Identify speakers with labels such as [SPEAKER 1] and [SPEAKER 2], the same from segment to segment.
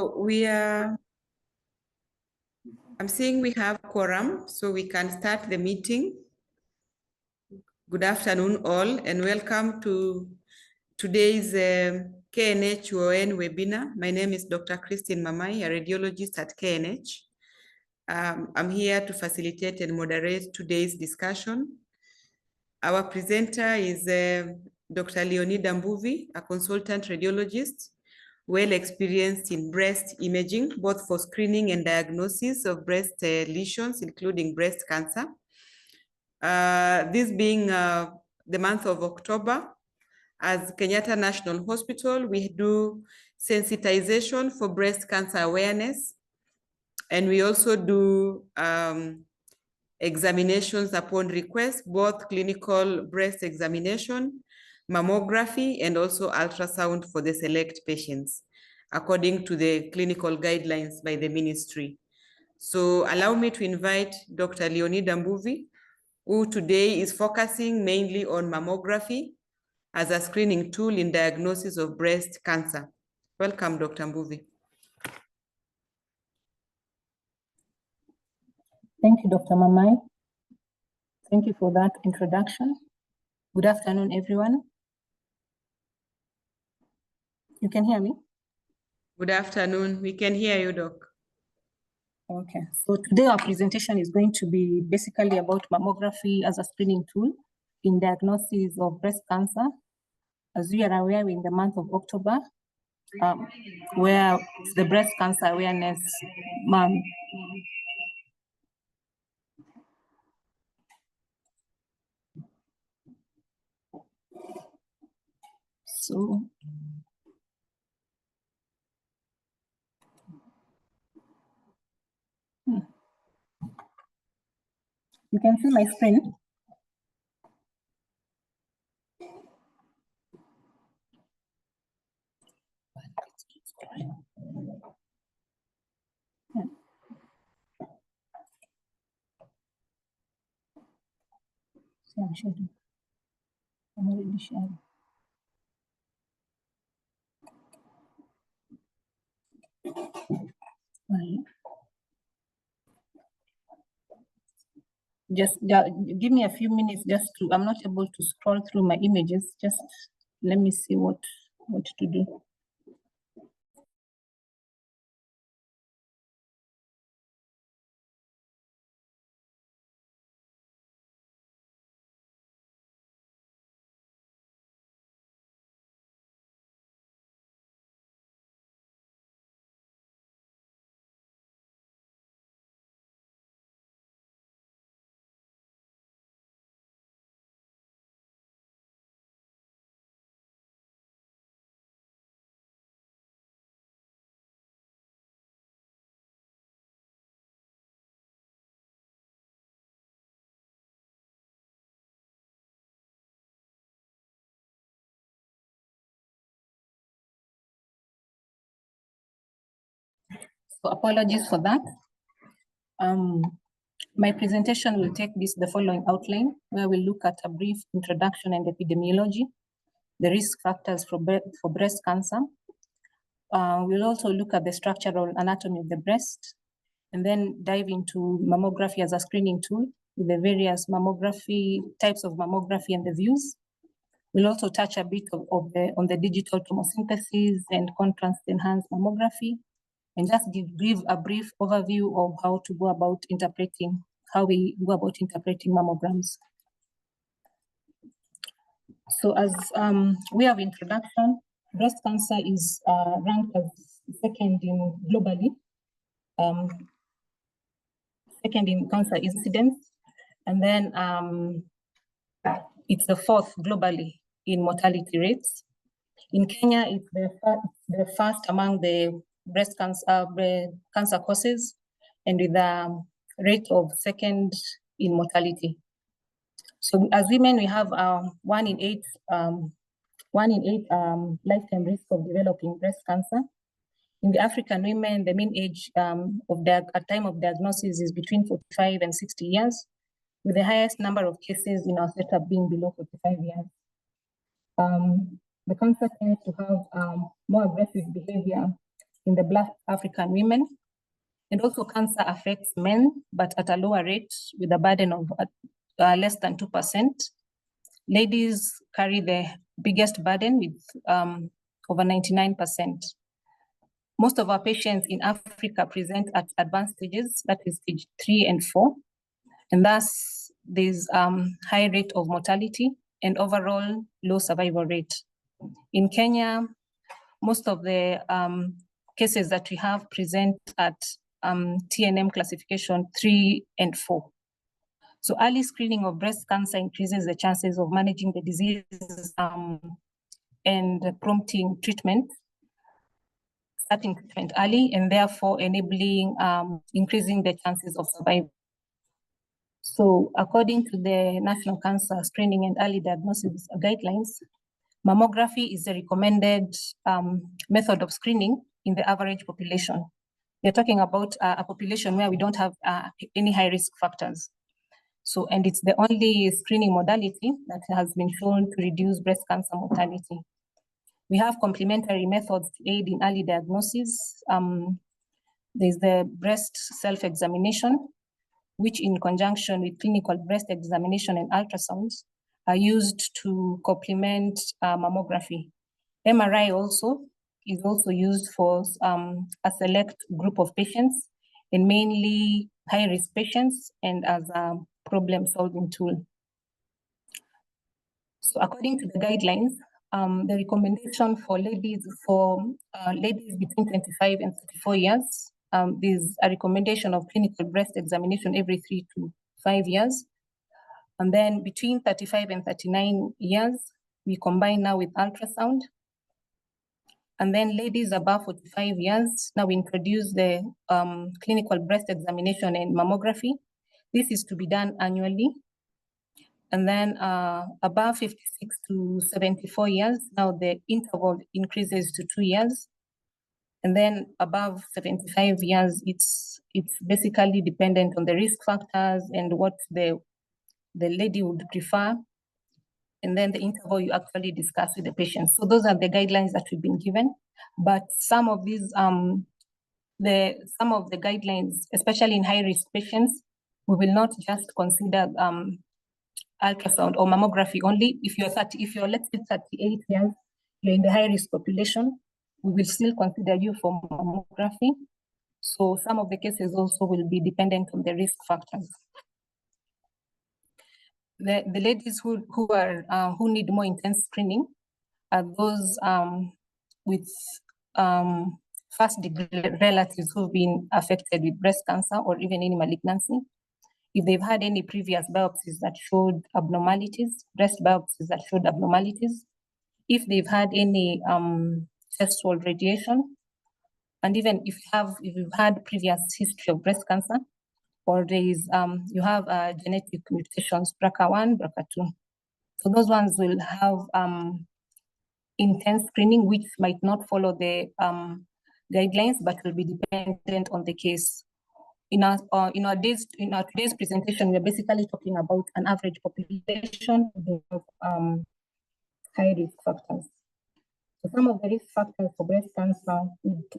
[SPEAKER 1] So I'm seeing we have quorum, so we can start the meeting. Good afternoon all, and welcome to today's KNH-UN webinar. My name is Dr. Christine Mamai, a radiologist at KNH. I'm here to facilitate and moderate today's discussion. Our presenter is Dr. Leonida Mbuvi, a consultant radiologist, well experienced in breast imaging, both for screening and diagnosis of breast lesions, including breast cancer. This being the month of October, as Kenyatta National Hospital, we do sensitization for breast cancer awareness. And we also do examinations upon request, both clinical breast examination, mammography, and also ultrasound for the select patients, according to the clinical guidelines by the ministry. So allow me to invite Dr. Leonida Mbuvi, who today is focusing mainly on mammography as a screening tool in diagnosis of breast cancer. Welcome, Dr. Mbuvi.
[SPEAKER 2] Thank you, Dr. Mamai. Thank you for that introduction. Good afternoon, everyone. You can hear me?
[SPEAKER 1] Good afternoon. We can hear you, Doc.
[SPEAKER 2] Okay. So today our presentation is going to be basically about mammography as a screening tool in diagnosis of breast cancer. As we are aware, we're in the month of October, where it's the Breast Cancer Awareness Month. So, you can see my screen. I'm already sharing. Just give me a few minutes just to, I'm not able to scroll through my images. Just let me see what to do. So apologies for that. My presentation will take the following outline, where we'll look at a brief introduction and epidemiology, the risk factors for breast cancer. We'll also look at the structural anatomy of the breast, and then dive into mammography as a screening tool with the various mammography types of mammography and the views. We'll also touch a bit on the digital tomosynthesis and contrast enhanced mammography, and just give a brief overview of how we go about interpreting mammograms. So as we have introduction, breast cancer is ranked as second globally, second in cancer incidence, and then it's the fourth globally in mortality rates. In Kenya, it's the first among the breast cancer causes, and with a rate of second in mortality. So as women, we have 1 in 8 lifetime risk of developing breast cancer. In the African women, the mean age at time of diagnosis is between 45 and 60 years, with the highest number of cases in our setup being below 45 years. The cancer tends to have more aggressive behavior in the Black African women. And also cancer affects men, but at a lower rate with a burden of less than 2%. Ladies carry the biggest burden with over 99%. Most of our patients in Africa present at advanced stages, that is stage 3 and 4. And thus there's high rate of mortality and overall low survival rate. In Kenya, most of the cases that we have present at TNM classification 3 and 4. So early screening of breast cancer increases the chances of managing the disease and prompting treatment, starting treatment early, and therefore enabling increasing the chances of survival. So according to the National Cancer Screening and Early Diagnosis Guidelines, mammography is the recommended method of screening in the average population. We're talking about a population where we don't have any high risk factors. So, and it's the only screening modality that has been shown to reduce breast cancer mortality. We have complementary methods to aid in early diagnosis. There's the breast self-examination, which in conjunction with clinical breast examination and ultrasounds are used to complement mammography. MRI also is also used for a select group of patients, and mainly high-risk patients, and as a problem-solving tool. So according to the guidelines, the recommendation for ladies between 25 and 34 years, there's a recommendation of clinical breast examination every 3 to 5 years. And then between 35 and 39 years, we combine now with ultrasound. And then ladies above 45 years, now we introduce the clinical breast examination and mammography. This is to be done annually. And then above 56 to 74 years, now the interval increases to 2 years. And then above 75 years, it's basically dependent on the risk factors and what the lady would prefer. And then the interval you actually discuss with the patient. So those are the guidelines that we've been given. But some of these, some of the guidelines, especially in high-risk patients, we will not just consider ultrasound or mammography only. If you're let's say 38 years, you're in the high-risk population, we will still consider you for mammography. So some of the cases also will be dependent on the risk factors. The ladies who need more intense screening are those with first-degree relatives who've been affected with breast cancer or even any malignancy. If they've had any previous biopsies that showed abnormalities, breast biopsies that showed abnormalities, if they've had any chest wall radiation, and even if you've had previous history of breast cancer, or you have genetic mutations, BRCA1, BRCA2. So those ones will have intense screening, which might not follow the guidelines, but will be dependent on the case. In our today's presentation, we're basically talking about an average population of high risk factors. So some of the risk factors for breast cancer,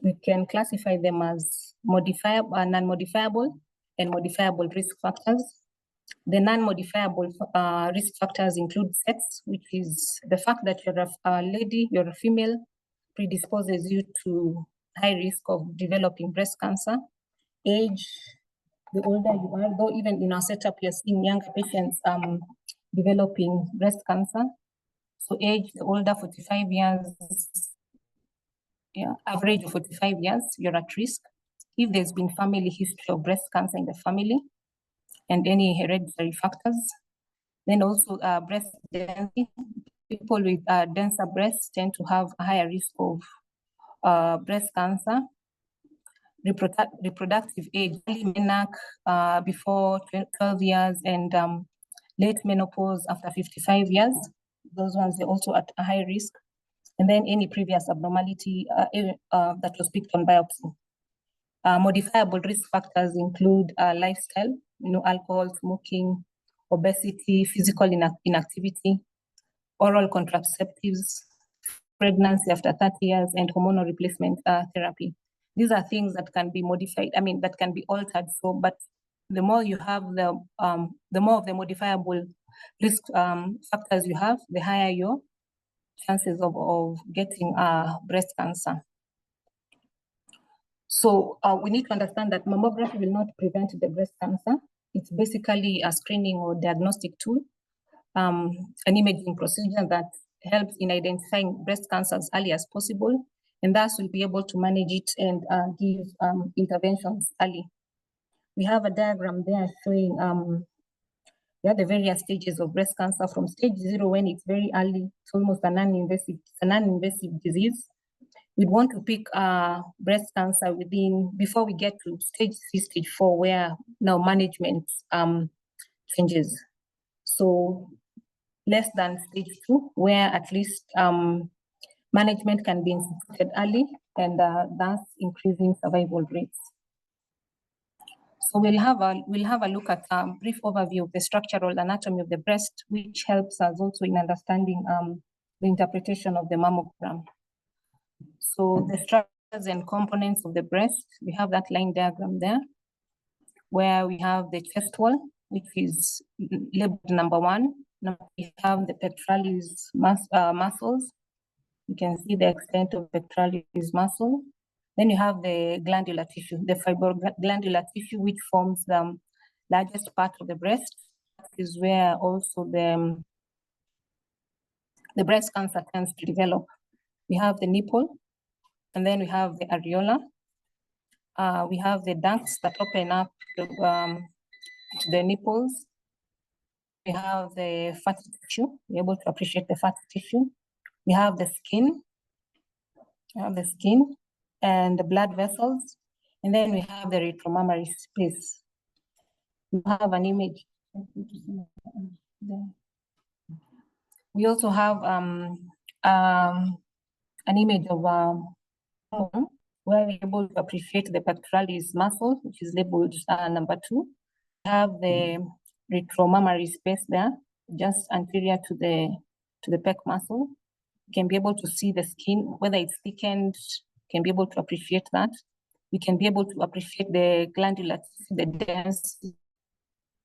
[SPEAKER 2] we can classify them as modifiable, non-modifiable, and modifiable risk factors. The non-modifiable risk factors include sex, which is the fact that you're a lady, you're a female, predisposes you to high risk of developing breast cancer. Age, the older you are, though even in our setup, you're seeing younger patients developing breast cancer. So age, the older, 45 years, average of 45 years, you're at risk. If there's been family history of breast cancer in the family and any hereditary factors, then also breast density. People with denser breasts tend to have a higher risk of breast cancer. Reproductive age, early menarche before 12 years, and late menopause after 55 years. Those ones are also at a high risk. And then any previous abnormality that was picked on biopsy. Modifiable risk factors include lifestyle, alcohol, smoking, obesity, physical inactivity, oral contraceptives, pregnancy after 30 years, and hormonal replacement therapy. These are things that can be modified, that can be altered. So, but the more you have the more of the modifiable risk factors you have, the higher your chances of getting breast cancer. So we need to understand that mammography will not prevent the breast cancer. It's basically a screening or diagnostic tool, an imaging procedure that helps in identifying breast cancer as early as possible, and thus we'll be able to manage it and give interventions early. We have a diagram there showing the various stages of breast cancer from stage 0 when it's very early. It's almost a non-invasive disease. We'd want to pick breast cancer before we get to stage 3, stage 4, where now management changes. So less than stage 2, where at least management can be instituted early and thus increasing survival rates. So we'll have a look at a brief overview of the structural anatomy of the breast, which helps us also in understanding the interpretation of the mammogram. So the structures and components of the breast, we have that line diagram there, where we have the chest wall, which is labeled number 1. Now we have the pectoralis muscles. You can see the extent of pectoralis muscle. Then you have the glandular tissue, the fibroglandular tissue, which forms the largest part of the breast. That is where also the breast cancer tends to develop. We have the nipple, and then we have the areola. We have the ducts that open up to the nipples. We have the fatty tissue. We're able to appreciate the fatty tissue. We have the skin. And the blood vessels. And then we have the retromammary space. We have an image. We also have an image of where we're able to appreciate the pectoralis muscle, which is labeled number 2. We have the retromammary space there, just anterior to the pec muscle. You can be able to see the skin, whether it's thickened. Can be able to appreciate that. We can be able to appreciate the glandular tissue, the density.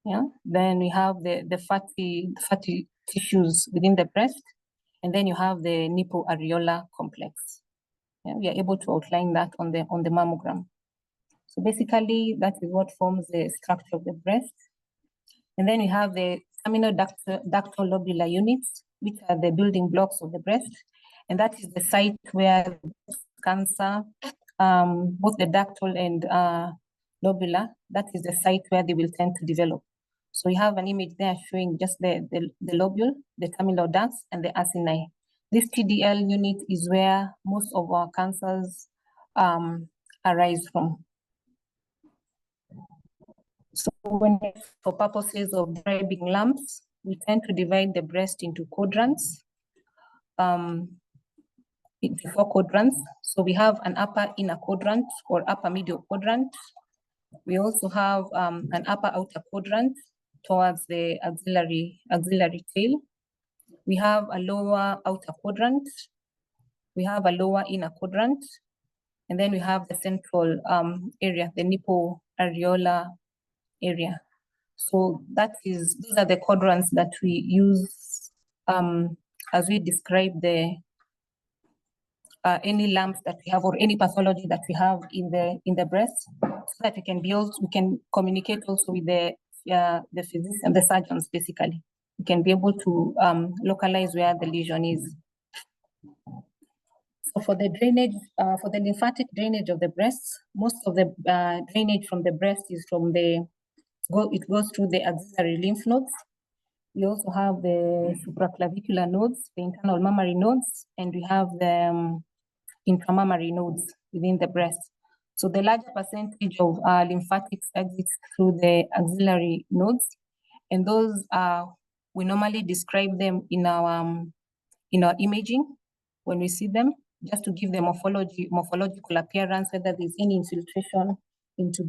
[SPEAKER 2] Yeah. Then we have the fatty tissues within the breast, and then you have the nipple areola complex. Yeah, we are able to outline that on the mammogram. So basically, that is what forms the structure of the breast. And then we have the terminal ductal lobular units, which are the building blocks of the breast, and that is the site where cancer, both the ductal and lobular, that is the site where they will tend to develop. So you have an image there showing just the lobule, the terminal ducts, and the acini. This TDL unit is where most of our cancers arise from. So for purposes of describing lumps, we tend to divide the breast into quadrants. Into 4 quadrants. So we have an upper inner quadrant or upper middle quadrant. We also have an upper outer quadrant towards the axillary tail. We have a lower outer quadrant. We have a lower inner quadrant. And then we have the central area, the nipple areola area. So these are the quadrants that we use as we describe any lumps that we have or any pathology that we have in the breast, so that we can communicate also with the physician and the surgeons. Basically, we can be able to localize where the lesion is. So for the drainage, for the lymphatic drainage of the breast, most of the drainage from the breast is from it goes through the axillary lymph nodes. We also have the supraclavicular nodes, the internal mammary nodes, and we have the intramammary nodes within the breast. So the larger percentage of lymphatics exits through the axillary nodes, and those we normally describe them in our imaging when we see them, just to give them morphological appearance, whether there's any infiltration into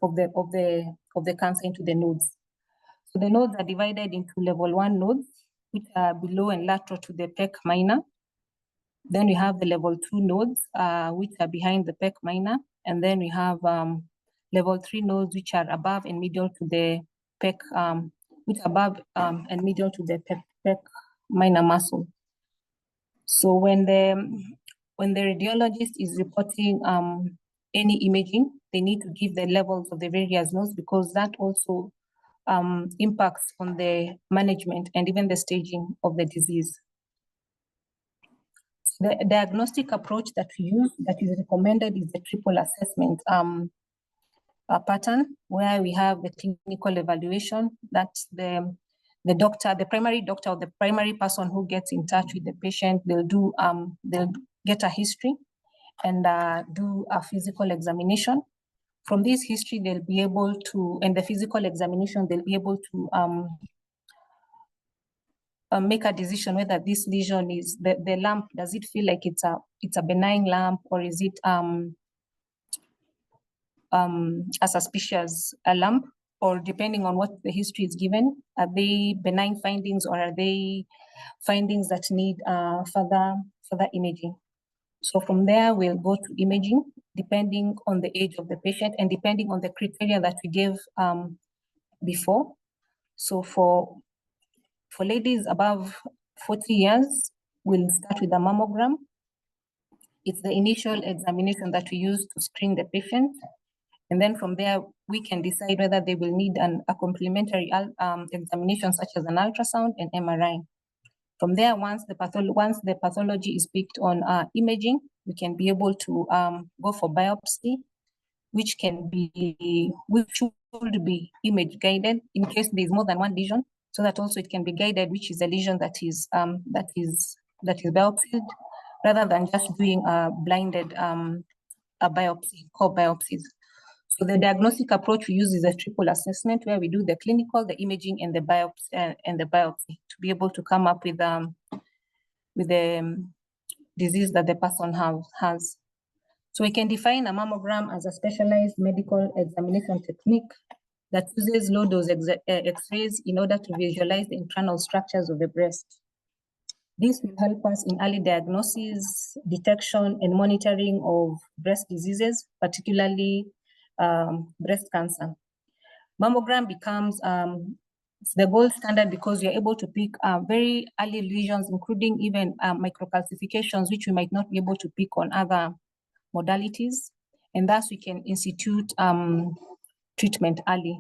[SPEAKER 2] of the cancer into the nodes. So the nodes are divided into level 1 nodes, which are below and lateral to the pec minor. Then we have the level 2 nodes, which are behind the pec minor. And then we have level 3 nodes, which are above and middle to the pec, which are above and middle to the pec minor muscle. So when the radiologist is reporting any imaging, they need to give the levels of the various nodes, because that also impacts on the management and even the staging of the disease. The diagnostic approach that we use that is recommended is the triple assessment pattern, where we have the clinical evaluation. That's the doctor, the primary doctor, or the primary person who gets in touch with the patient. They'll get a history and do a physical examination. From this history, they'll be able to, and the physical examination, they'll be able to make a decision whether this lesion is the lump. Does it feel like it's a benign lump, or is it a suspicious lump? Or depending on what the history is given, are they benign findings, or are they findings that need further imaging? So from there, we'll go to imaging, depending on the age of the patient and depending on the criteria that we gave before. So for ladies above 40 years, we'll start with a mammogram. It's the initial examination that we use to screen the patient. And then from there, we can decide whether they will need a complementary examination, such as an ultrasound and MRI. From there, once the pathology is picked on imaging, we can be able to go for biopsy, which should be image guided in case there is more than one lesion, so that also it can be guided which is the lesion that is biopsied, rather than just doing a blinded biopsy, core biopsies. So the diagnostic approach we use is a triple assessment, where we do the clinical, the imaging, and the biopsy to be able to come up with the disease that the person has. So we can define a mammogram as a specialized medical examination technique that uses low-dose X-rays in order to visualize the internal structures of the breast. This will help us in early diagnosis, detection, and monitoring of breast diseases, particularly breast cancer. Mammogram becomes the gold standard because you're able to pick very early lesions, including even microcalcifications, which we might not be able to pick on other modalities, and thus we can institute treatment early.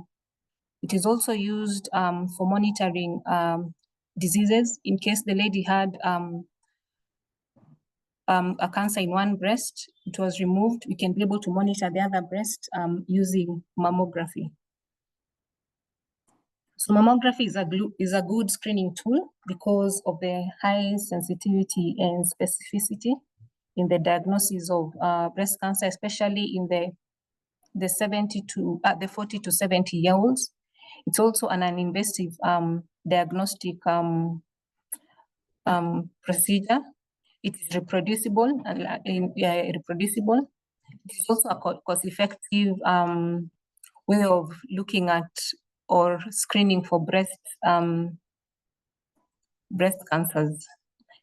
[SPEAKER 2] It is also used for monitoring diseases. In case the lady had a cancer in one breast, it was removed, we can be able to monitor the other breast using mammography. So mammography is a good screening tool because of the high sensitivity and specificity in the diagnosis of breast cancer, especially in the 40 to 70 year olds. It's also an invasive diagnostic procedure. It is reproducible reproducible. It is also a cost-effective way of looking at or screening for breast cancers.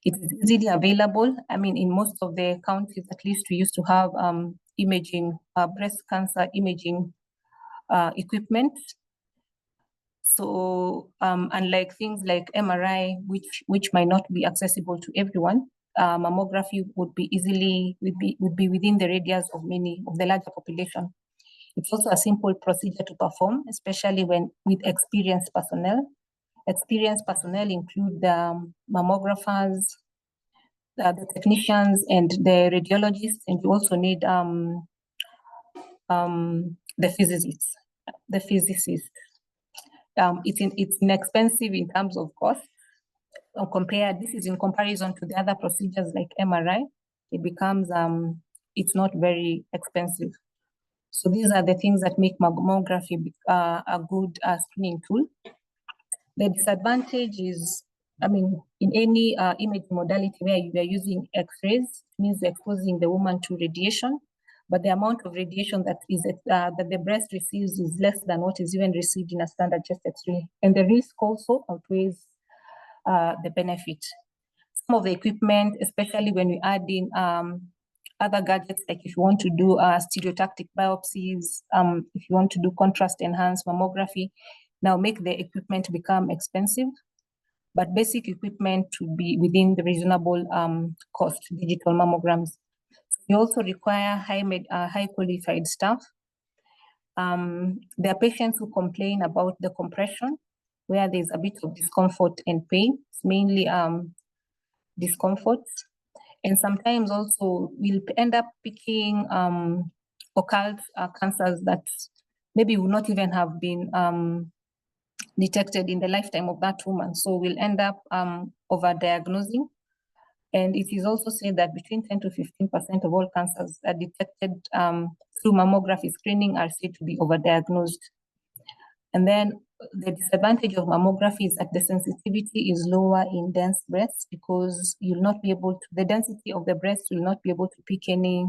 [SPEAKER 2] It is easily available. I mean, in most of the counties, at least, we used to have imaging, breast cancer imaging equipment. So unlike things like MRI, which might not be accessible to everyone, mammography would be within the radius of many of the larger population. It's also a simple procedure to perform, especially with experienced personnel. Experienced personnel include the mammographers, the technicians, and the radiologists, and you also need the physicists. It's inexpensive in terms of cost. This is in comparison to the other procedures like MRI. It becomes it's not very expensive. So these are the things that make mammography a good screening tool. The disadvantage is, I mean, in any imaging modality where you are using X-rays, it means exposing the woman to radiation, but the amount of radiation that the breast receives is less than what is even received in a standard chest X-ray, and the risk also outweighs the benefit. some of the equipment, especially when we add in other gadgets, like if you want to do stereotactic biopsies, if you want to do contrast enhanced mammography, now make the equipment become expensive, but basic equipment to be within the reasonable cost, digital mammograms. You also require high qualified staff. There are patients who complain about the compression, where there's a bit of discomfort and pain. It's mainly discomfort. And sometimes also we'll end up picking occult cancers that maybe would not even have been detected in the lifetime of that woman. So we'll end up overdiagnosing. And it is also said that between 10 to 15% of all cancers are detected through mammography screening are said to be overdiagnosed. And then the disadvantage of mammography is that the sensitivity is lower in dense breasts, because you'll not be able to, the density of the breast will not be able to pick any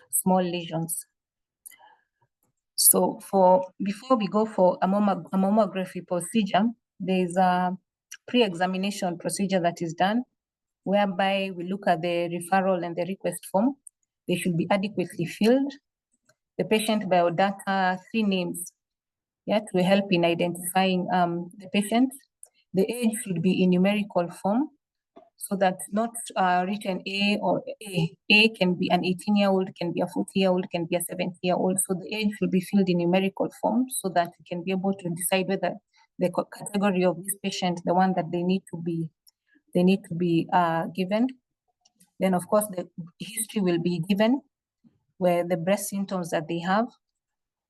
[SPEAKER 2] small lesions. So before we go for a mammography procedure, there's a pre-examination procedure that is done, whereby we look at the referral and the request form. They should be adequately filled. The patient biodata, 3 names, to help in identifying the patient. The age should be in numerical form, so that not written A or A. A can be an 18-year-old, can be a 40-year-old, can be a 70-year-old. So the age should be filled in numerical form, so that you can be able to decide whether the category of this patient, the one that they need to be given. Then, of course, the history will be given, where the breast symptoms that they have,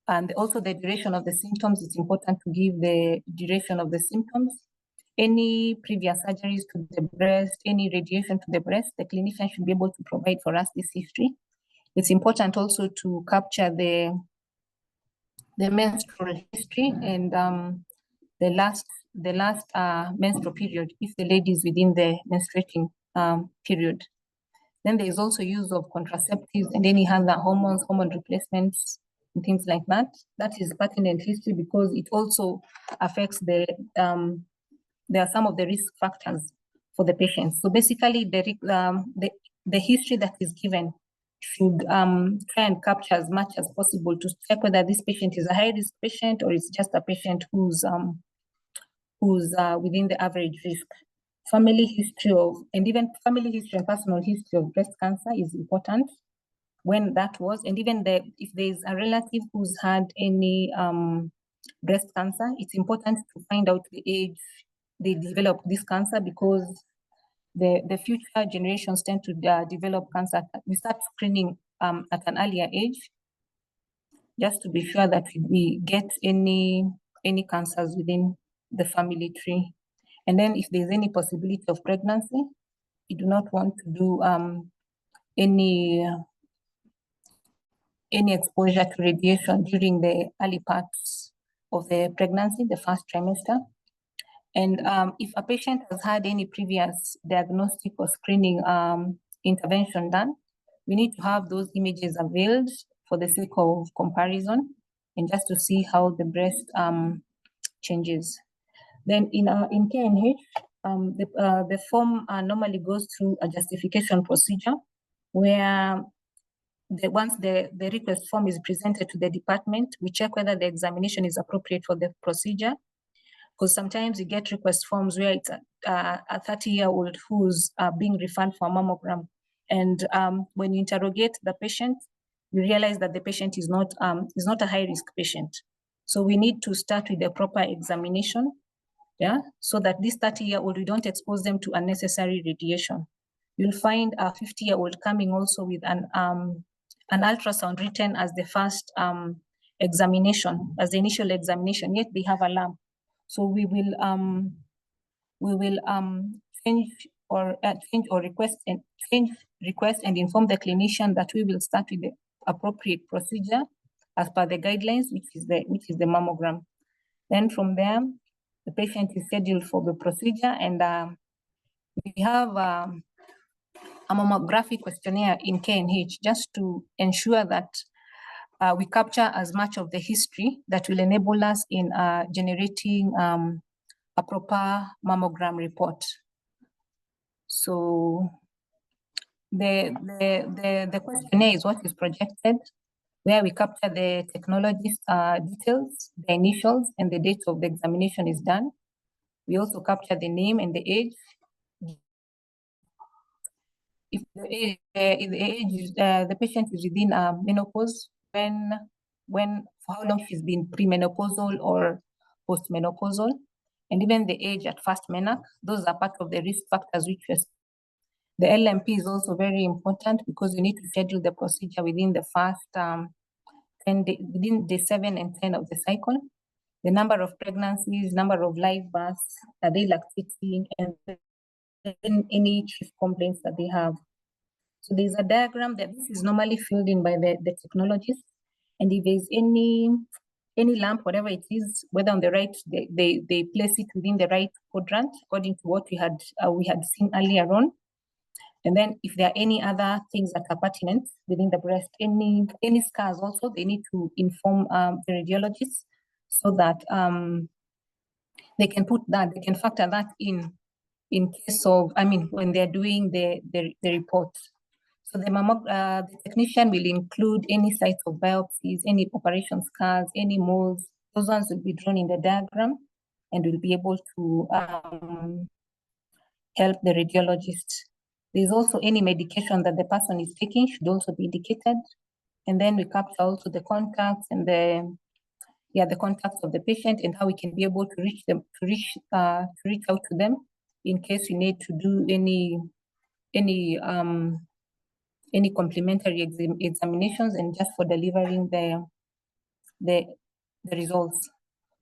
[SPEAKER 2] and also the duration of the symptoms. It's important to give the duration of the symptoms. Any previous surgeries to the breast, any radiation to the breast, the clinician should be able to provide for us this history. It's important also to capture the menstrual history and the last menstrual period, if the lady is within the menstruating period. Then there is also use of contraceptives and any other hormones, hormone replacements, and things like that. That is pertinent history, because it also affects there are some of the risk factors for the patient. So basically, the history that is given should try and capture as much as possible to check whether this patient is a high-risk patient or it's just a patient who's within the average risk. Family history and personal history of breast cancer is important, when that was, and even if there's a relative who's had any breast cancer, it's important to find out the age they develop this cancer, because the future generations tend to develop cancer. We start screening at an earlier age, just to be sure that we get any cancers within the family tree. And then if there's any possibility of pregnancy, you do not want to do any exposure to radiation during the early parts of the pregnancy, the first trimester. And if a patient has had any previous diagnostic or screening intervention done, we need to have those images availed for the sake of comparison, and just to see how the breast changes. Then in KNH, the form normally goes through a justification procedure, where once the request form is presented to the department, we check whether the examination is appropriate for the procedure. Because sometimes you get request forms where it's a 30-year-old who's being referred for a mammogram. And when you interrogate the patient, you realize that the patient is not a high-risk patient. So we need to start with a proper examination, so that this 30-year-old, we don't expose them to unnecessary radiation. You'll find a 50-year-old coming also with an ultrasound written as the first examination, as the initial examination, yet they have a lump. So we will request and inform the clinician that we will start with the appropriate procedure as per the guidelines, which is the mammogram. Then from there, the patient is scheduled for the procedure, and we have a mammography questionnaire in KNH, just to ensure that we capture as much of the history that will enable us in generating a proper mammogram report. So the questionnaire is what is projected, where we capture the technology's details, the initials, and the date of the examination is done. We also capture the name and the age. If the patient is within menopause, for how long she's been premenopausal or postmenopausal, and even the age at first menarche, those are part of the risk factors which we. The LMP is also very important because you need to schedule the procedure within the first 10 days, within day 7 and 10 of the cycle. The number of pregnancies, number of live births, are they lactating, and then any chief complaints that they have. So there's a diagram that this is normally filled in by the technologist. And if there's any lump, whatever it is, whether on the right, they place it within the right quadrant according to what we had seen earlier on. And then if there are any other things that are pertinent within the breast, any scars also, they need to inform the radiologist so that they can factor that in case of, when they're doing the report. So the technician will include any sites of biopsies, any operation scars, any moles. Those ones will be drawn in the diagram and will be able to help the radiologist. There's also any medication that the person is taking should also be indicated. And then we capture also the contacts and the contacts of the patient and how we can be able to reach them, to reach out to them in case we need to do any complementary examinations and just for delivering the results.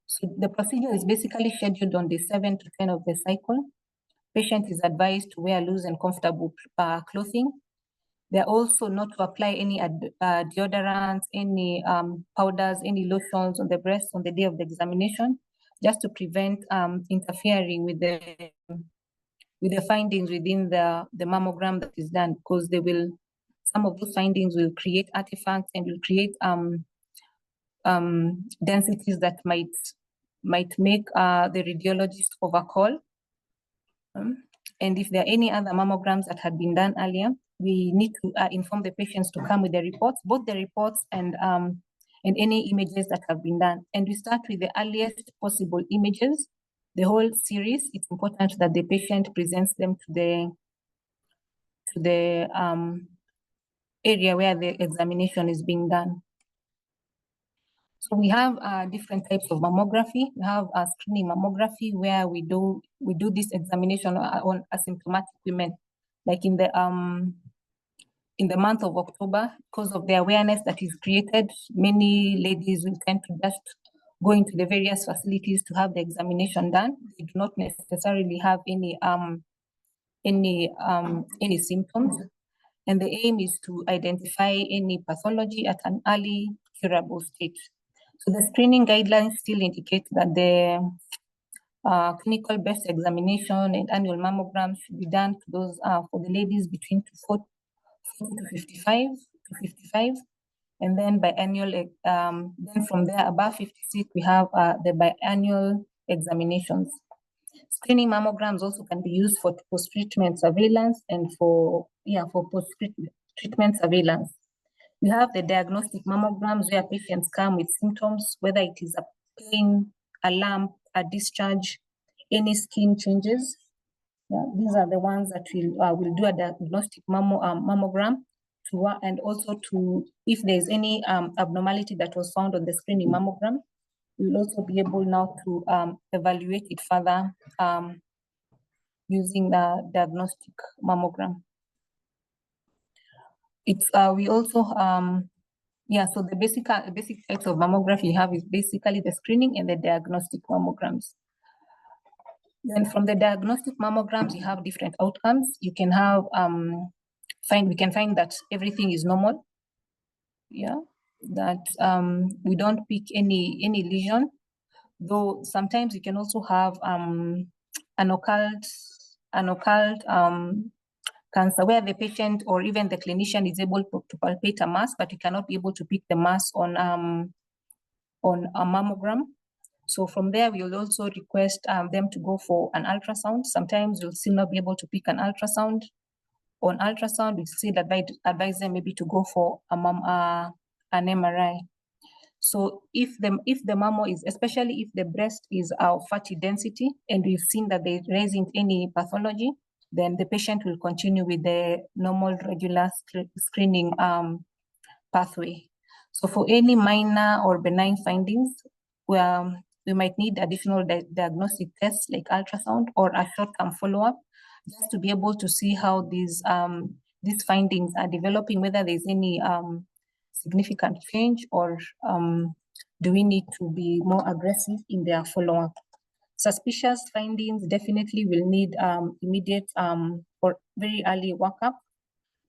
[SPEAKER 2] So the procedure is basically scheduled on day 7 to 10 of the cycle. Patient is advised to wear loose and comfortable clothing. They're also not to apply any deodorants, any powders, any lotions on the breast on the day of the examination, just to prevent interfering with the findings within the mammogram that is done, because some of those findings will create artifacts and will create densities that might make the radiologist overcall. And if there are any other mammograms that had been done earlier, we need to inform the patients to come with the reports, both the reports and any images that have been done. And we start with the earliest possible images. The whole series, it's important that the patient presents them to the area where the examination is being done. So we have different types of mammography. We have a screening mammography where we do this examination on asymptomatic women, like in the month of October, because of the awareness that is created. Many ladies will tend to just go into the various facilities to have the examination done. They do not necessarily have any symptoms, and the aim is to identify any pathology at an early curable stage. So the screening guidelines still indicate that the clinical breast examination and annual mammogram should be done to those for the ladies between 40 to 55, and then biannual. Then from there above 56, we have the biannual examinations. Screening mammograms also can be used for post-treatment surveillance and for post-treatment surveillance. We have the diagnostic mammograms where patients come with symptoms, whether it is a pain, a lump, a discharge, any skin changes. Yeah, these are the ones that will do a diagnostic mammogram and also to, if there's any abnormality that was found on the screening mammogram, we will also be able now to evaluate it further using the diagnostic mammogram. We also so the basic types of mammography you have is basically the screening and the diagnostic mammograms. Then from the diagnostic mammograms, you have different outcomes. You can have we can find that everything is normal. Yeah, that we don't pick any lesion, though sometimes you can also have an occult cancer where the patient or even the clinician is able to palpate a mass, but you cannot be able to pick the mass on a mammogram. So from there, we will also request them to go for an ultrasound. Sometimes you'll still not be able to pick an ultrasound. On ultrasound, we still advise them maybe to go for an MRI. So if the mammo is, especially if the breast is of fatty density and we've seen that there isn't any pathology, then the patient will continue with the normal regular screening pathway. So for any minor or benign findings, we might need additional diagnostic tests like ultrasound or a short-term follow-up, just to be able to see how these findings are developing, whether there's any significant change, or do we need to be more aggressive in their follow-up. Suspicious findings definitely will need immediate or very early workup,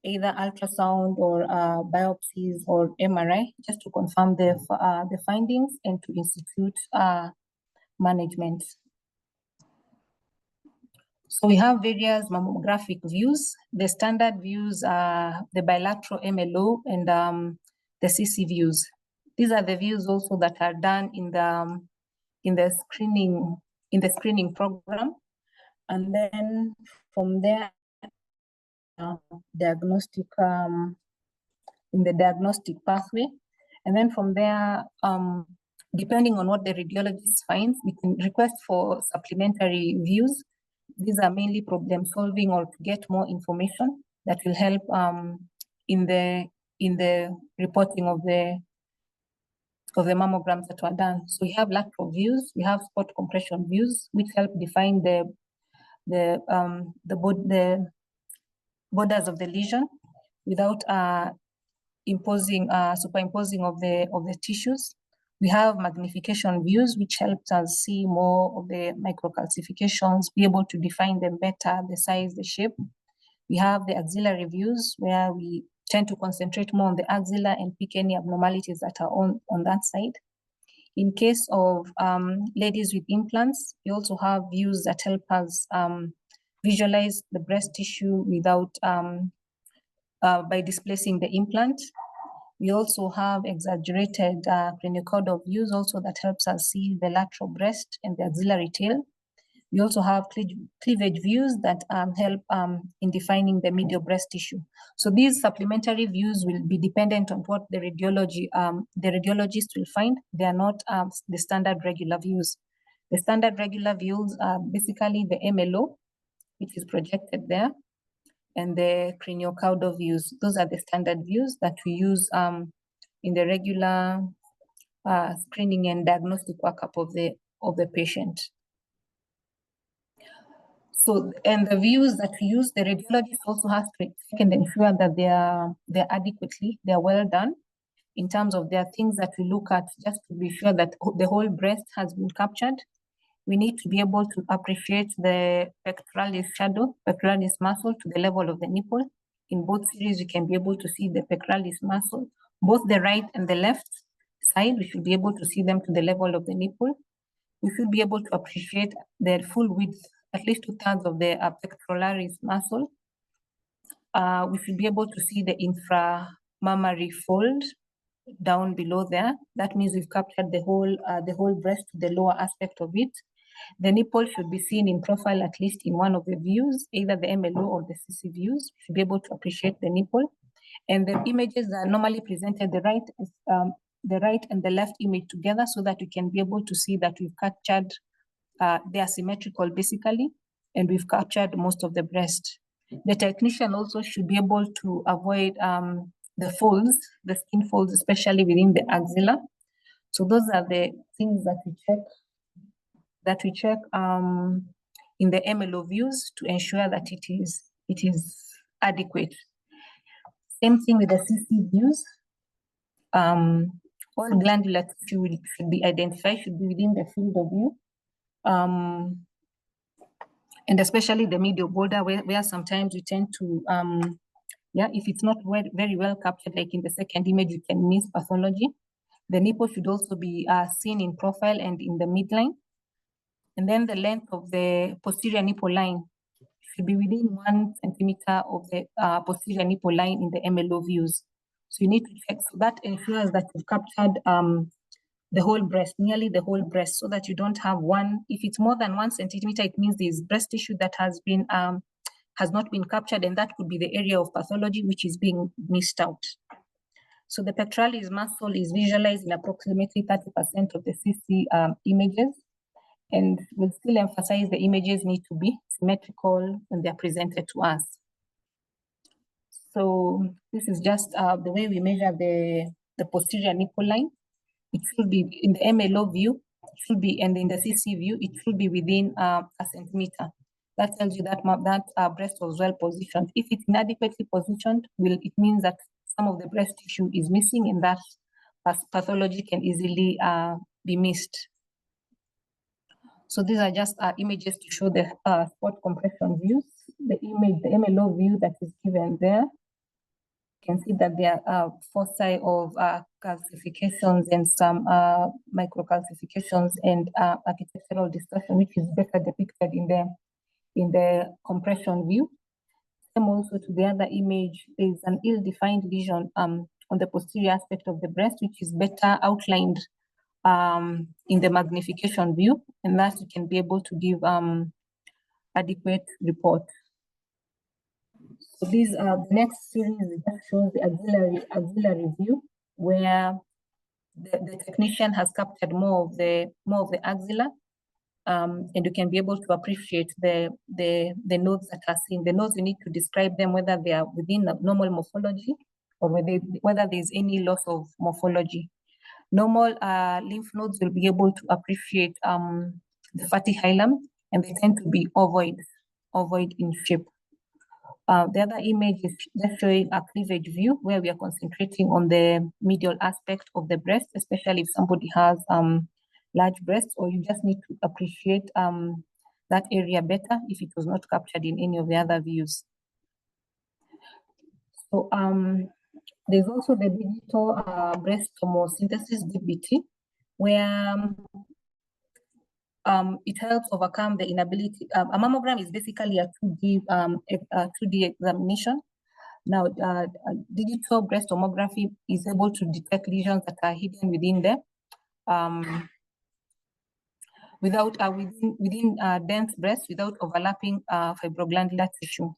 [SPEAKER 2] either ultrasound or biopsies or MRI, just to confirm the findings and to institute management. So we have various mammographic views. The standard views are the bilateral MLO and the CC views. These are the views also that are done in the screening program, and then from there, diagnostic in the diagnostic pathway, and then from there, depending on what the radiologist finds, we can request for supplementary views. These are mainly problem solving or to get more information that will help in the reporting of the mammograms that were done. So we have lateral views, we have spot compression views, which help define the borders of the lesion without superimposing of the tissues. We have magnification views, which helps us see more of the microcalcifications, be able to define them better, the size, the shape. We have the axillary views, where we tend to concentrate more on the axilla and pick any abnormalities that are on that side. In case of ladies with implants, we also have views that help us visualize the breast tissue without by displacing the implant. We also have exaggerated craniocaudal views also that helps us see the lateral breast and the axillary tail. We also have cleavage views that help in defining the medial breast tissue. So these supplementary views will be dependent on what the radiologist will find. They are not the standard regular views. The standard regular views are basically the MLO, which is projected there, and the craniocaudal views. Those are the standard views that we use in the regular screening and diagnostic workup of the patient. So, and the views that we use, the radiologist also has to check and ensure that they're well done in terms of their things that we look at, just to be sure that the whole breast has been captured. We need to be able to appreciate the pectoralis shadow, pectoralis muscle to the level of the nipple. In both series, you can be able to see the pectoralis muscle, both the right and the left side. We should be able to see them to the level of the nipple. We should be able to appreciate the full width, at least 2/3 of the pectoralis muscle. We should be able to see the inframammary fold down below there. That means we've captured the whole breast, the lower aspect of it. The nipple should be seen in profile, at least in one of the views, either the MLO or the CC views. We should be able to appreciate the nipple. And the images are normally presented the right and the left image together, so that we can be able to see that we've captured, they are symmetrical basically, and we've captured most of the breast. The technician also should be able to avoid the folds, the skin folds, especially within the axilla. So those are the things that we check in the MLO views to ensure that it is adequate. Same thing with the CC views. All glandular tissue should be identified, should be within the field of view. And especially the medial border, where sometimes we tend to, if it's not very well captured, like in the second image, you can miss pathology. The nipple should also be seen in profile and in the midline. And then the length of the posterior nipple line should be within 1 centimeter of the posterior nipple line in the MLO views. So you need to check. So that ensures that you've captured the whole breast, nearly the whole breast, so that you don't have one. If it's more than 1 centimeter, it means there's breast tissue that has not been captured, and that could be the area of pathology which is being missed out. So the pectoralis muscle is visualized in approximately 30% of the CC images, and we'll still emphasize the images need to be symmetrical when they're presented to us. So this is just the way we measure the posterior nipple line. It should be in the MLO view, it should be, and in the CC view, it should be within a centimeter. That tells you that breast was well positioned. If it's inadequately positioned, it means that some of the breast tissue is missing, and that pathology can easily be missed. So these are just images to show the spot compression views. The image, the MLO view that is given there, you can see that there are foci of calcifications and some microcalcifications and architectural distortion, which is better depicted in the compression view. Same also to the other image, there is an ill-defined lesion on the posterior aspect of the breast, which is better outlined in the magnification view, and thus you can be able to give adequate report. So these the next series that shows the axillary view, where the technician has captured more of the axilla, and you can be able to appreciate the nodes that are seen. The nodes, you need to describe them, whether they are within the normal morphology or whether there's any loss of morphology. Normal lymph nodes will be able to appreciate the fatty hilum, and they tend to be ovoid in shape. The other image is just showing a cleavage view, where we are concentrating on the medial aspect of the breast, especially if somebody has large breasts, or you just need to appreciate that area better if it was not captured in any of the other views. So there's also the digital breast tomosynthesis, DBT, where it helps overcome the inability. A mammogram is basically a 2D examination. Now, digital breast tomography is able to detect lesions that are hidden within within dense breast without overlapping fibroglandular tissue.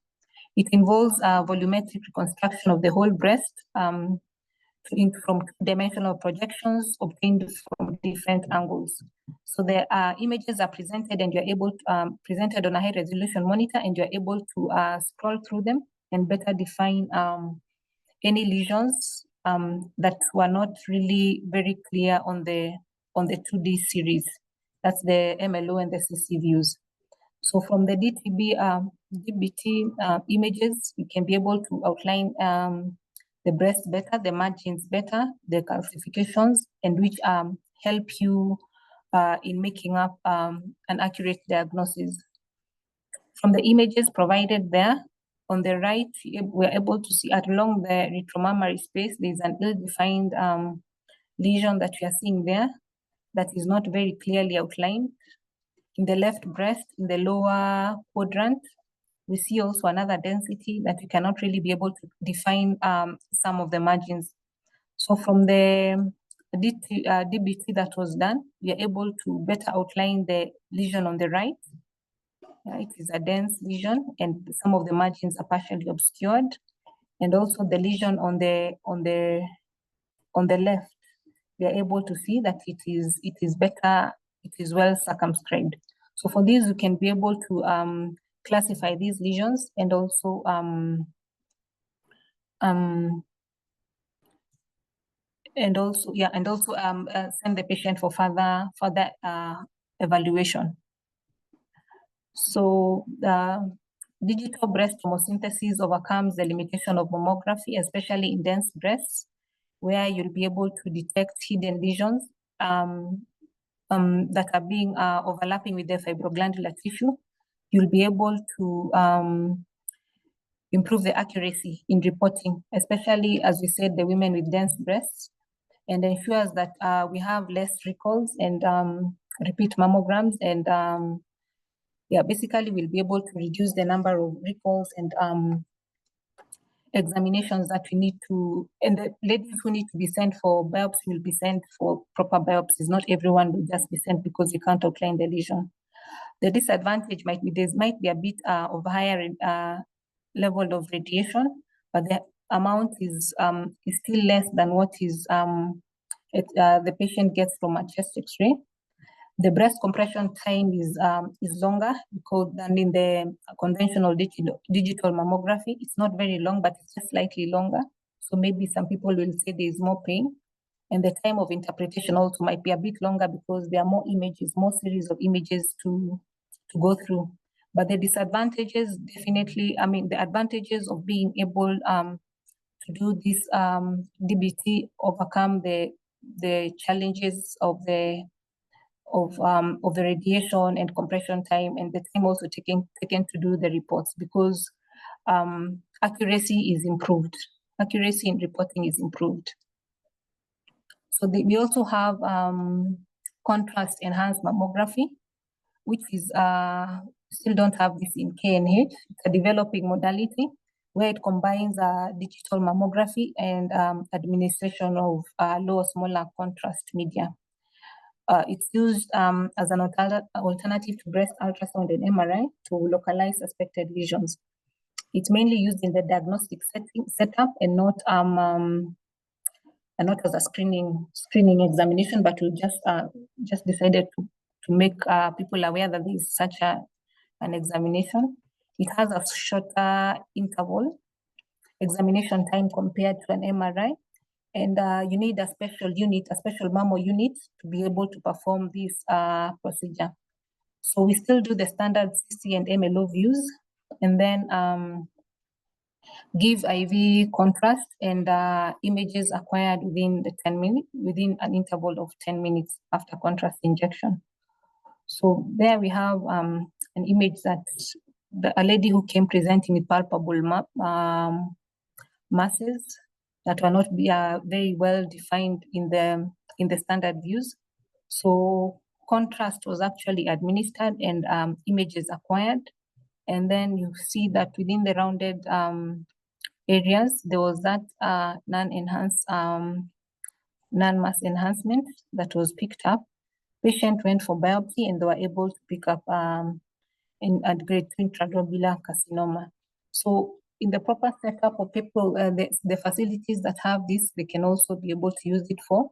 [SPEAKER 2] It involves volumetric reconstruction of the whole breast from two-dimensional projections obtained from different angles. So the images are presented, and you're able to presented on a high-resolution monitor, and you're able to scroll through them and better define any lesions that were not really very clear on the 2D series. That's the MLO and the CC views. So from the DBT images, you can be able to outline the breast better, the margins better, the calcifications, and which help you in making up an accurate diagnosis. From the images provided there, on the right, we're able to see along the retromammary space, there's an ill-defined lesion that we are seeing there that is not very clearly outlined. In the left breast, in the lower quadrant, we see also another density that we cannot really be able to define some of the margins. So from the DBT that was done, we are able to better outline the lesion on the right. It is a dense lesion, and some of the margins are partially obscured. And also the lesion on the left, we are able to see that it is better, it is well circumscribed. So for these, you can be able to classify these lesions, and also send the patient for further evaluation. So the digital breast tomosynthesis overcomes the limitation of mammography, especially in dense breasts, where you'll be able to detect hidden lesions that are being overlapping with the fibroglandular tissue. You'll be able to improve the accuracy in reporting, especially, as we said, the women with dense breasts, and ensures that we have less recalls and repeat mammograms, and basically we'll be able to reduce the number of recalls and examinations that we need to, and the ladies who need to be sent for biopsy will be sent for proper biopsies. Not everyone will just be sent because you can't outline the lesion. The disadvantage might be there might be a bit of higher level of radiation, but the amount is still less than what is the patient gets from a chest X-ray. The breast compression time is longer because than in the conventional digital mammography. It's not very long, but it's just slightly longer. So maybe some people will say there is more pain. And the time of interpretation also might be a bit longer because there are more images, more series of images to go through. But the disadvantages, definitely, I mean, the advantages of being able to do this DBT overcome the challenges of the radiation and compression time, and the time also taken to do the reports, because accuracy is improved. Accuracy in reporting is improved. So we also have contrast enhanced mammography, which is still don't have this in KNH. It's a developing modality where it combines digital mammography and administration of low or smaller contrast media. It's used as an alternative to breast ultrasound and MRI to localize suspected lesions. It's mainly used in the diagnostic setup and not as a screening examination, but we just decided to make people aware that there is such an examination. It has a shorter interval examination time compared to an MRI. And you need a special unit, a special mammo unit to be able to perform this procedure. So we still do the standard CC and MLO views, and then give IV contrast and images acquired within the 10 minutes, within an interval of 10 minutes after contrast injection. So there we have an image that a lady who came presenting with palpable masses that were not very well defined in the standard views. So contrast was actually administered and images acquired. And then you see that within the rounded areas, there was that non-mass enhancement that was picked up. Patient went for biopsy and they were able to pick up at grade 2 intraglobullar carcinoma. So in the proper setup of people, the facilities that have this, they can also be able to use it for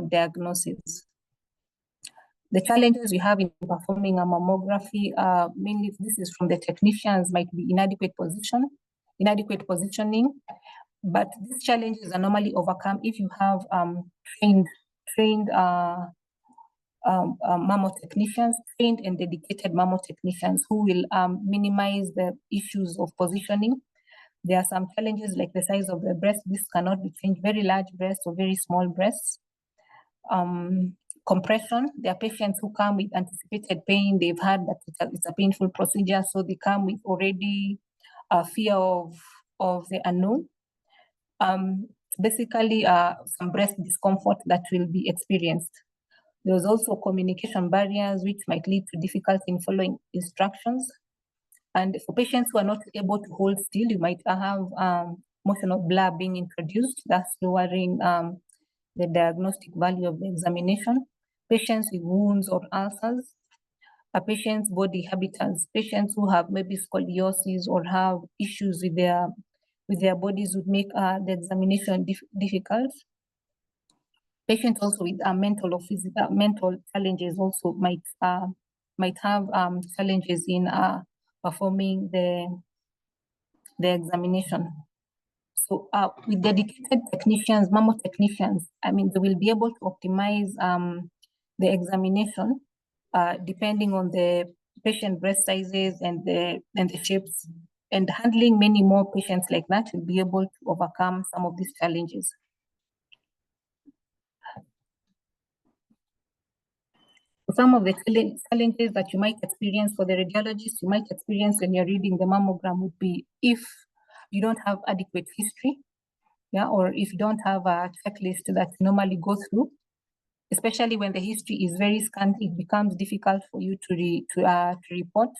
[SPEAKER 2] diagnosis. The challenges we have in performing a mammography, mainly this is from the technicians, might be inadequate positioning, but these challenges are normally overcome if you have trained mammo technicians, trained and dedicated mammo technicians who will minimize the issues of positioning. There are some challenges like the size of the breast. This cannot be changed, very large breasts or very small breasts. Compression, there are patients who come with anticipated pain. They've heard that it's a painful procedure, so they come with already a fear of the unknown. Basically, some breast discomfort that will be experienced. There's also communication barriers, which might lead to difficulty in following instructions. And for patients who are not able to hold still, you might have motion of blur being introduced, thus lowering the diagnostic value of the examination. Patients with wounds or ulcers, patients' body habitats, patients who have maybe scoliosis or have issues with their bodies would make the examination difficult. Patients also with mental or physical mental challenges also might have challenges in performing the examination. So with dedicated technicians, mammo technicians, I mean, they will be able to optimize the examination depending on the patient breast sizes and the shapes, and handling many more patients like that will be able to overcome some of these challenges. Some of the challenges that you might experience for the radiologist, you might experience when you're reading the mammogram would be if you don't have adequate history, or if you don't have a checklist that you normally go through, especially when the history is very scanty, it becomes difficult for you to report.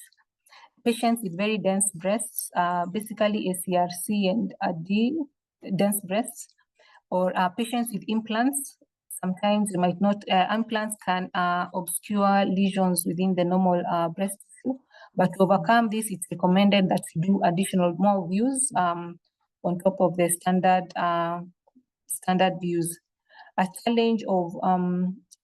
[SPEAKER 2] patients with very dense breasts, basically ACRC and D, dense breasts, or patients with implants. Sometimes you might not, implants can obscure lesions within the normal breast tissue, but to overcome this, it's recommended that you do additional more views on top of the standard views. A challenge of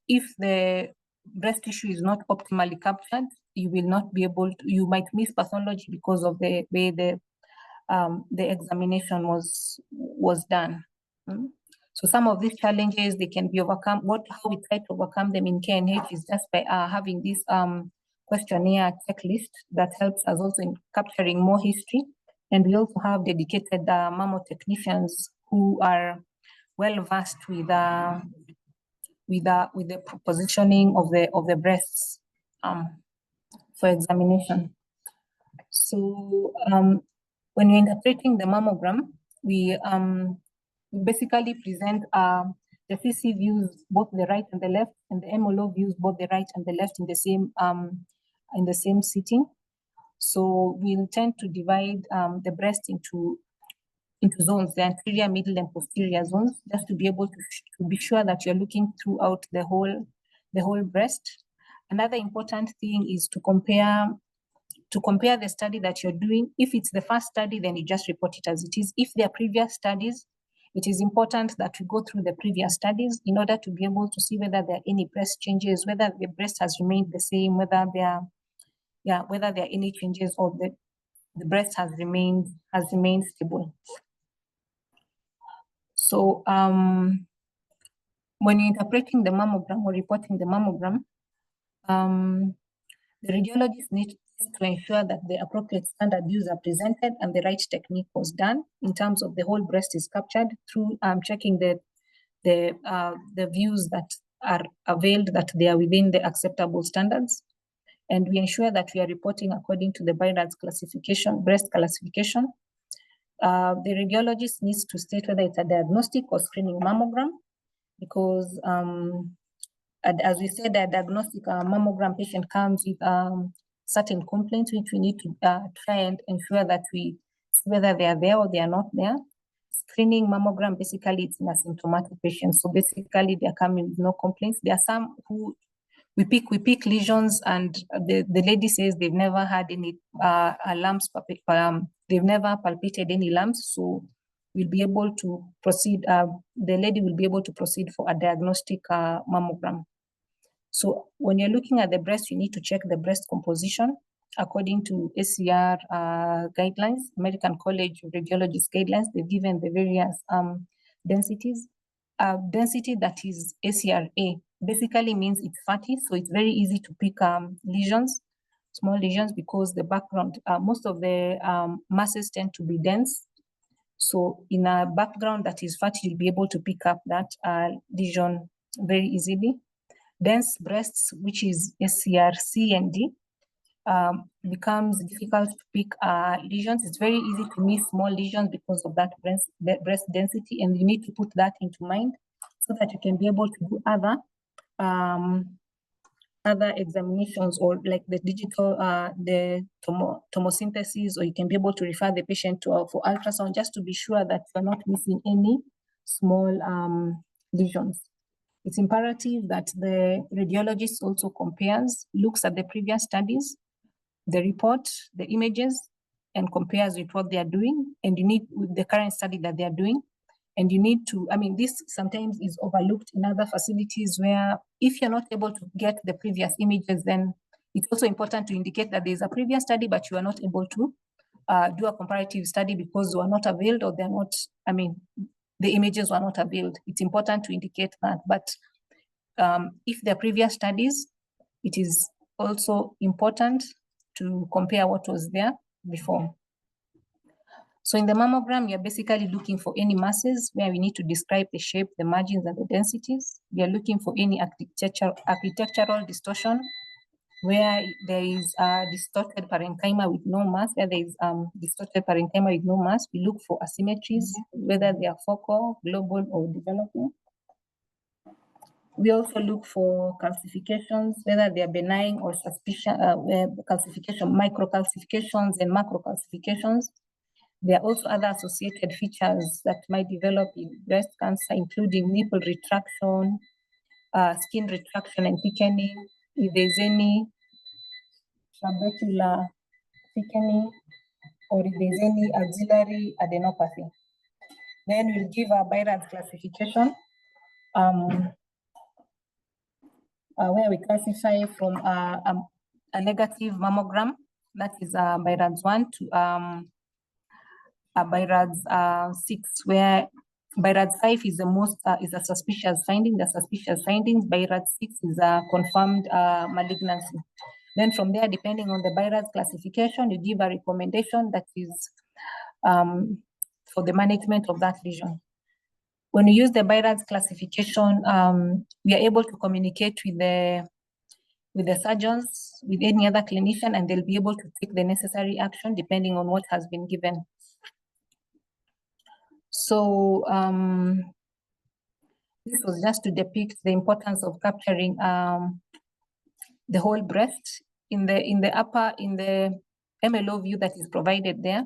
[SPEAKER 2] if the breast tissue is not optimally captured, you will not be able to, you might miss pathology because of the way the examination was done. So some of these challenges, they can be overcome. How we try to overcome them in KNH is just by having this questionnaire checklist that helps us also in capturing more history. And we also have dedicated mammo technicians who are well versed with the positioning of the breasts for examination. So when you're interpreting the mammogram, we basically present the CC views both the right and the left, and the MLO views both the right and the left in the same sitting. So we intend to divide the breast into zones, the anterior, middle, and posterior zones, just to be able to be sure that you're looking throughout the whole breast. Another important thing is to compare the study that you're doing. If it's the first study, then you just report it as it is. If there are previous studies, it is important that you go through the previous studies in order to be able to see whether there are any breast changes, whether the breast has remained the same, whether there are any changes, or the breast has remained stable. So when you're interpreting the mammogram or reporting the mammogram, the radiologist needs to ensure that the appropriate standard views are presented and the right technique was done in terms of the whole breast is captured through checking the views that are availed, that they are within the acceptable standards. And we ensure that we are reporting according to the BIRADS classification, breast classification. The radiologist needs to state whether it's a diagnostic or screening mammogram, because as we said, a diagnostic mammogram patient comes with certain complaints which we need to try and ensure that we see whether they are there or they are not there. Screening mammogram, basically it's in asymptomatic patients. So basically they're coming with no complaints. There are some who we pick lesions, and the lady says they've never had any lumps, they've never palpated any lumps. So we'll be able to proceed, the lady will be able to proceed for a diagnostic mammogram. So when you're looking at the breast, you need to check the breast composition according to ACR guidelines, American College of Radiologists guidelines. They've given the various densities. Density that is ACRA basically means it's fatty, so it's very easy to pick lesions, small lesions, because the background, most of the masses tend to be dense. So in a background that is fatty, you'll be able to pick up that lesion very easily. Dense breasts, which is ACRC and D, becomes difficult to pick lesions. It's very easy to miss small lesions because of that breast density, and you need to put that into mind so that you can be able to do other examinations, or like the digital, the tomosynthesis, or you can be able to refer the patient to for ultrasound, just to be sure that you're not missing any small lesions. It's imperative that the radiologist also looks at the previous studies, the report, the images, and compares with what they are doing, and you need with the current study that they are doing. And you need to, this sometimes is overlooked in other facilities, where if you're not able to get the previous images, then it's also important to indicate that there's a previous study, but you are not able to do a comparative study because you are not availed, or they're not, the images were not availed. It's important to indicate that. But if there are previous studies, it is also important to compare what was there before. So in the mammogram, you're basically looking for any masses where we need to describe the shape, the margins, and the densities. We are looking for any architectural distortion, where there is distorted parenchyma with no mass. Where there is distorted parenchyma with no mass, we look for asymmetries, whether they are focal, global, or developing. We also look for calcifications, whether they are benign or suspicious, calcification, microcalcifications and macrocalcifications. There are also other associated features that might develop in breast cancer, including nipple retraction, skin retraction and thickening, if there's any trabecular thickening, or if there's any axillary adenopathy. Then we'll give a BIRADS classification, where we classify from a negative mammogram, that is BIRADS 1, to BIRADS 6, where BIRADS 5 is the most is a suspicious finding. The suspicious findings, BIRADS 6 is a confirmed malignancy. Then from there, depending on the BIRADS classification, you give a recommendation that is for the management of that lesion. When you use the BIRADS classification, we are able to communicate with the surgeons, with any other clinician, and they'll be able to take the necessary action depending on what has been given. So this was just to depict the importance of capturing the whole breast. In the MLO view that is provided there,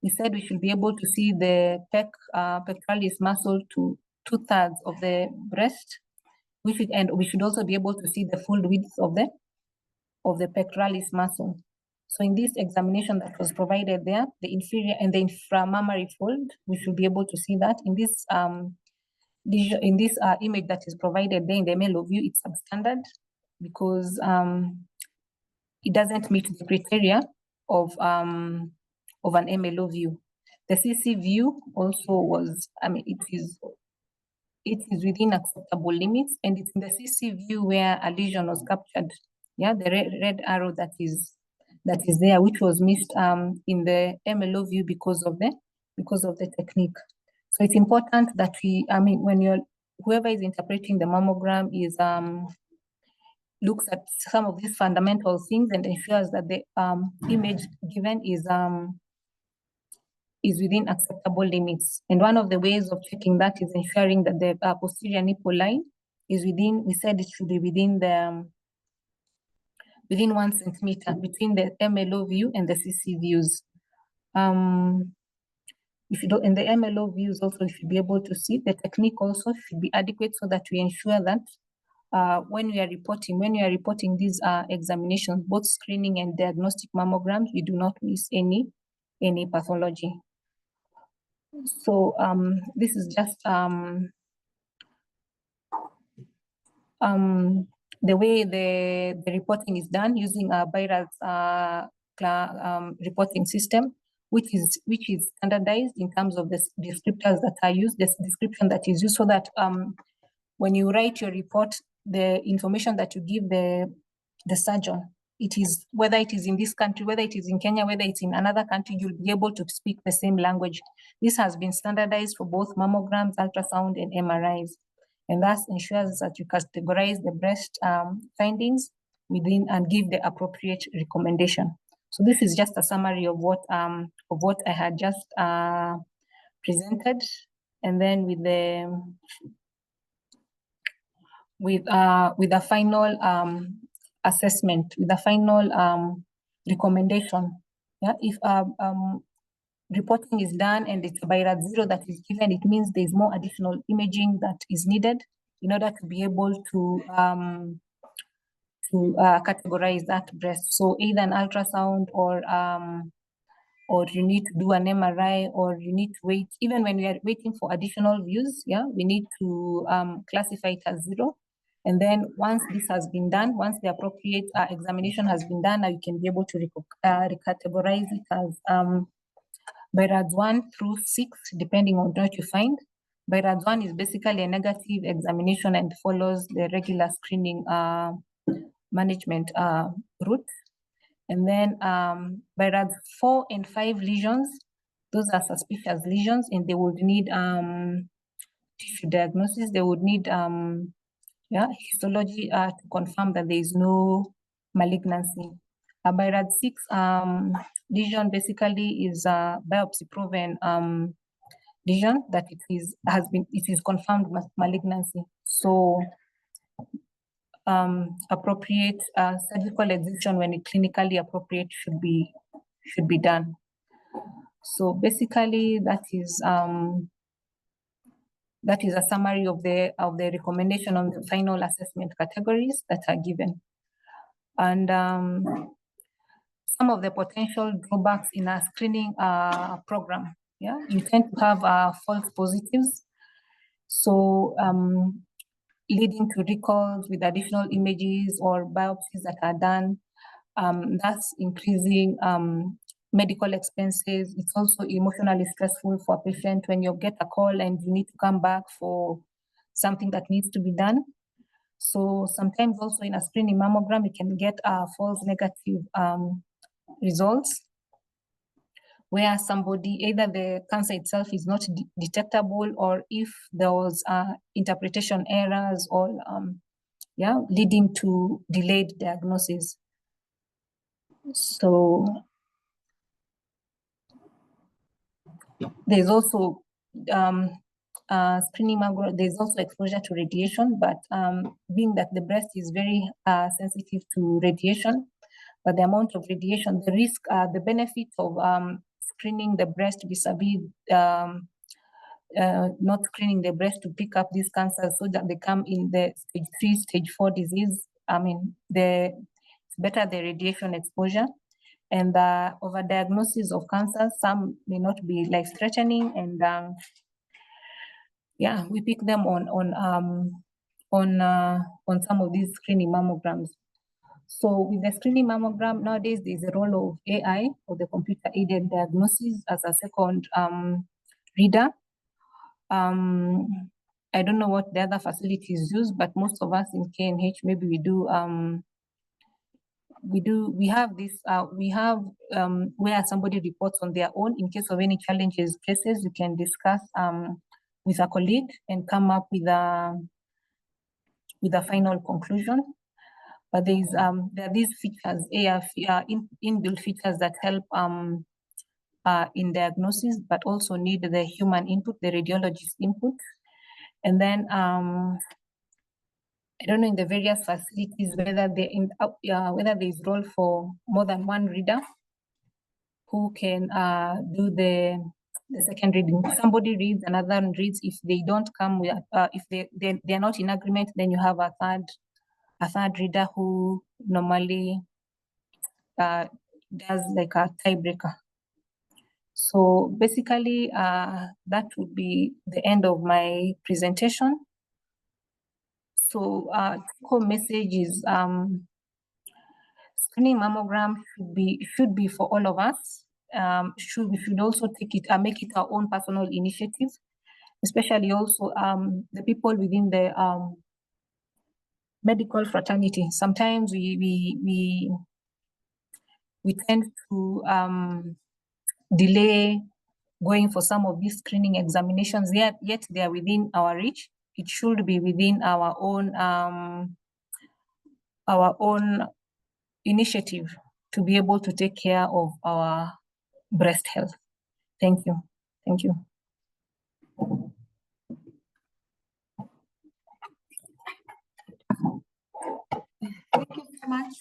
[SPEAKER 2] we said we should be able to see the pectoralis muscle to 2/3 of the breast. And we should also be able to see the full width of the pectoralis muscle. So in this examination that was provided there, the inferior and the inframammary fold, we should be able to see that. In this image that is provided there in the MLO view, it's substandard because it doesn't meet the criteria of an MLO view. The CC view also was, it is within acceptable limits, and it's in the CC view where a lesion was captured. Yeah, the red arrow that is there, which was missed in the MLO view because of the technique. So it's important that when whoever is interpreting the mammogram is looks at some of these fundamental things and ensures that the image given is within acceptable limits. And one of the ways of checking that is ensuring that the posterior nipple line is within, we said it should be within 1 centimeter between the MLO view and the CC views. If you do in the MLO views also, you should be able to see the technique also should be adequate so that we ensure that when you are reporting these examinations, both screening and diagnostic mammograms, we do not miss any pathology. So this is just the way the reporting is done using a BIRADS reporting system, which is standardized in terms of the descriptors that are used, the description that is used, so that when you write your report, the information that you give the surgeon, it is whether it is in this country, whether it is in Kenya, whether it's in another country, you'll be able to speak the same language. This has been standardized for both mammograms, ultrasound, and MRIs, and thus ensures that you categorize the breast findings within and give the appropriate recommendation. So this is just a summary of what I had just presented, and then with a final assessment, with a final recommendation. Yeah, if reporting is done and it's a BIRADS 0 that is given, it means there's more additional imaging that is needed in order to be able to categorize that breast. So either an ultrasound or you need to do an MRI, or you need to wait. Even when we are waiting for additional views, yeah, we need to classify it as 0. And then once this has been done, once the appropriate examination has been done, now you can be able to recategorize it as BIRADS 1 through 6, depending on what you find. BIRADS 1 is basically a negative examination and follows the regular screening management route. And then BIRADS 4 and 5 lesions, those are suspicious lesions, and they would need tissue diagnosis. They would need histology to confirm that there is no malignancy. A BIRADS 6 lesion basically is a biopsy-proven lesion that it is confirmed malignancy. So appropriate surgical excision when it clinically appropriate should be done. So basically, that is a summary of the recommendation on the final assessment categories that are given. And some of the potential drawbacks in a screening program. Yeah, you tend to have false positives. So leading to recalls with additional images or biopsies that are done. That's increasing medical expenses. It's also emotionally stressful for a patient when you get a call and you need to come back for something that needs to be done. So sometimes also in a screening mammogram, you can get false negative results where somebody, either the cancer itself is not detectable, or if there was interpretation errors or leading to delayed diagnosis. So there's also screening mammogram, there's also exposure to radiation, but being that the breast is very sensitive to radiation, but the amount of radiation, the risk, the benefit of screening the breast vis-a-vis not screening the breast to pick up these cancers so that they come in the stage 3, stage 4 disease. I mean, it's better the radiation exposure. And the overdiagnosis of cancer, some may not be life-threatening, and we pick them on some of these screening mammograms. So with the screening mammogram, nowadays there's a role of AI, or the computer-aided diagnosis, as a second reader. I don't know what the other facilities use, but most of us in KNH, maybe we have this, where somebody reports on their own. In case of any challenges cases, you can discuss with a colleague and come up with a final conclusion. But there are these features, inbuilt features that help in diagnosis, but also need the human input, the radiologist input. And then I don't know in the various facilities whether there's role for more than one reader who can do the second reading. Somebody reads, another one reads. If they don't come with, if they're not in agreement, then you have a third reader who normally does like a tiebreaker. So basically, that would be the end of my presentation. So core message is screening mammogram should be for all of us. We should also take it and make it our own personal initiative, especially also the people within the medical fraternity. Sometimes we tend to delay going for some of these screening examinations, yet they are within our reach. It should be within our own initiative to be able to take care of our breast health. Thank you. Thank you.
[SPEAKER 1] Thank you so much.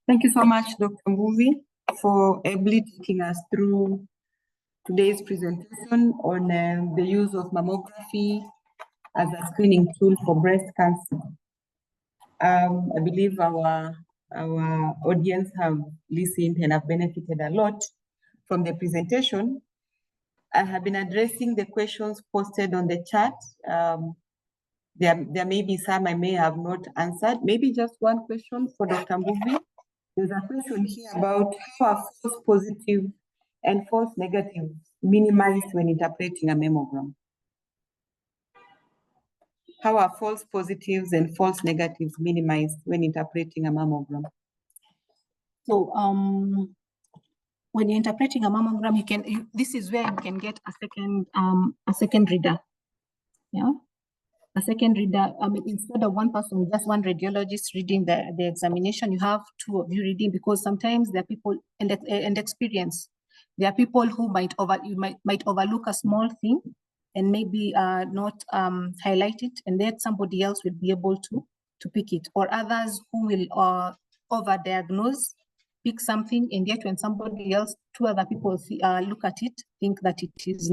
[SPEAKER 1] Thank you so much, Dr. Mbuvi, for ably taking us through today's presentation on the use of mammography as a screening tool for breast cancer. I believe our audience have listened and have benefited a lot from the presentation. I have been addressing the questions posted on the chat. There may be some I may have not answered. Maybe just one question for Dr. Mbuvi. There's a question here about how are false positive and false negative minimized when interpreting a mammogram. How are false positives and false negatives minimized when interpreting a mammogram?
[SPEAKER 2] So when you're interpreting a mammogram, this is where you can get a second reader. Yeah. A second reader, I mean, instead of one person, just one radiologist reading the examination, you have two of you reading, because sometimes there are people and experience. There are people who might overlook a small thing, and maybe not highlight it, and then somebody else will be able to pick it, or others who will over-diagnose, pick something, and yet when somebody else, two other people look at it, think that it's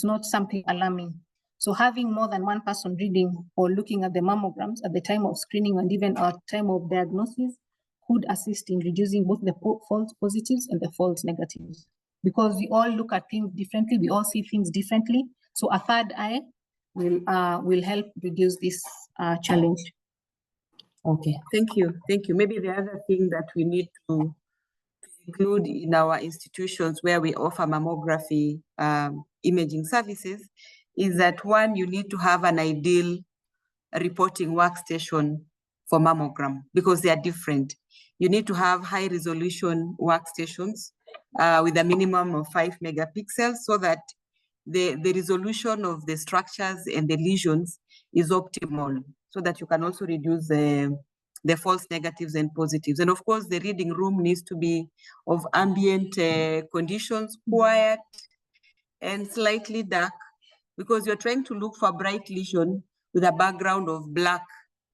[SPEAKER 2] not something alarming. So having more than one person reading or looking at the mammograms at the time of screening and even at time of diagnosis could assist in reducing both the false positives and the false negatives. Because we all look at things differently, we all see things differently. So a third eye will help reduce this challenge.
[SPEAKER 1] Okay, thank you. Thank you. Maybe the other thing that we need to include in our institutions where we offer mammography imaging services is that, one, you need to have an ideal reporting workstation for mammogram because they are different. You need to have high resolution workstations with a minimum of 5 megapixels so that the resolution of the structures and the lesions is optimal, so that you can also reduce the false negatives and positives. And of course, the reading room needs to be of ambient conditions, quiet and slightly dark, because you're trying to look for a bright lesion with a background of black,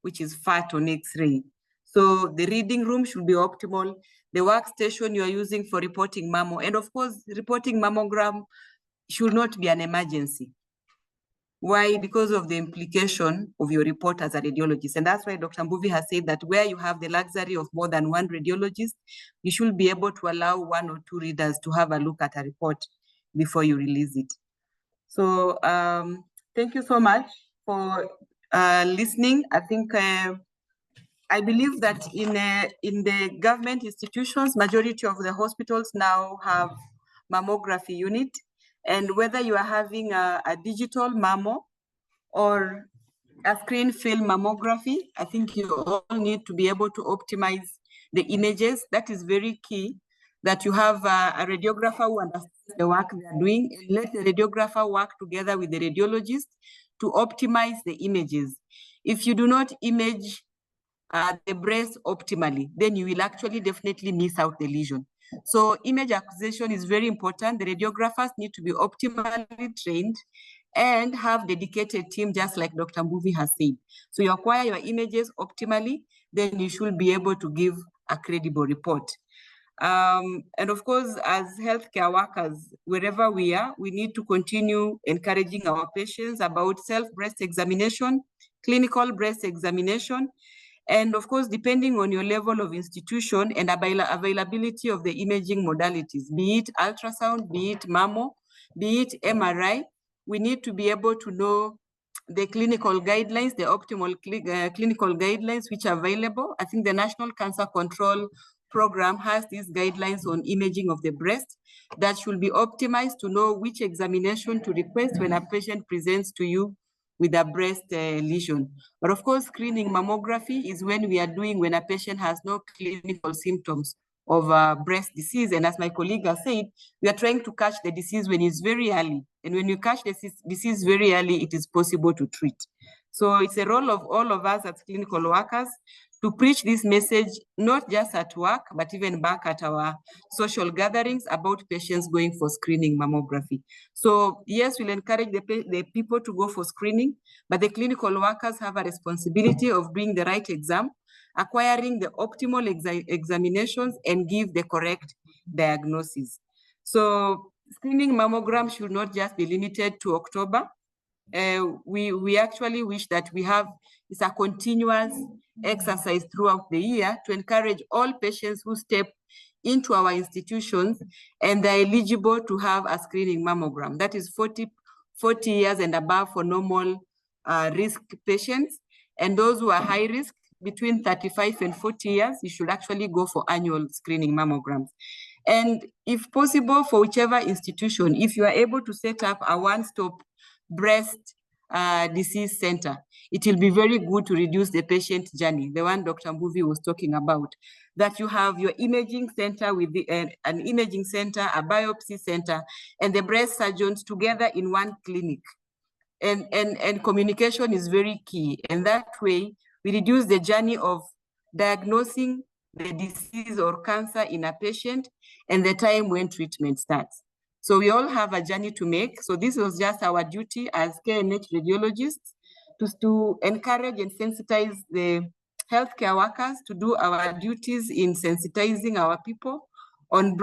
[SPEAKER 1] which is fat on X-ray. So the reading room should be optimal. The workstation you are using for reporting mammo, and of course, reporting mammogram should not be an emergency. Why? Because of the implication of your report as a radiologist. And that's why Dr. Mbuvi has said that where you have the luxury of more than one radiologist, you should be able to allow one or two readers to have a look at a report before you release it. So thank you so much for listening. I think I believe that in the government institutions, majority of the hospitals now have mammography unit. And whether you are having a digital mammo or a screen film mammography, I think you all need to be able to optimize the images. That is very key, that you have a radiographer who understands the work they are doing, and let the radiographer work together with the radiologist to optimize the images. If you do not image the breast optimally, then you will actually definitely miss out the lesion. So image acquisition is very important. The radiographers need to be optimally trained and have dedicated team, just like Dr. Mbuvi has said. So you acquire your images optimally, then you should be able to give a credible report. And of course, as healthcare workers, wherever we are, we need to continue encouraging our patients about self-breast examination, clinical breast examination, and of course, depending on your level of institution and availability of the imaging modalities, be it ultrasound, be it mammo, be it MRI, we need to be able to know the clinical guidelines, the optimal clinical guidelines which are available. I think the National Cancer Control Program has these guidelines on imaging of the breast that should be optimized to know which examination to request when a patient presents to you with a breast lesion. But of course, screening mammography is when a patient has no clinical symptoms of breast disease. And as my colleague has said, we are trying to catch the disease when it's very early. And when you catch the disease very early, it is possible to treat. So it's a role of all of us as clinical workers to preach this message, not just at work, but even back at our social gatherings about patients going for screening mammography. So yes, we'll encourage the people to go for screening, but the clinical workers have a responsibility of doing the right exam, acquiring the optimal examinations, and give the correct diagnosis. So screening mammogram should not just be limited to October. We actually wish that it's a continuous exercise throughout the year to encourage all patients who step into our institutions and they're eligible to have a screening mammogram. That is 40 years and above for normal risk patients. And those who are high risk, between 35 and 40 years, you should actually go for annual screening mammograms. And if possible, for whichever institution, if you are able to set up a one-stop breast disease center, it will be very good to reduce the patient journey, the one Dr. Mbuvi was talking about, that you have your imaging center with an imaging center, a biopsy center, and the breast surgeons together in one clinic. And communication is very key. And that way, we reduce the journey of diagnosing the disease or cancer in a patient and the time when treatment starts. So we all have a journey to make. So this was just our duty as KNH radiologists to encourage and sensitize the healthcare workers to do our duties in sensitizing our people on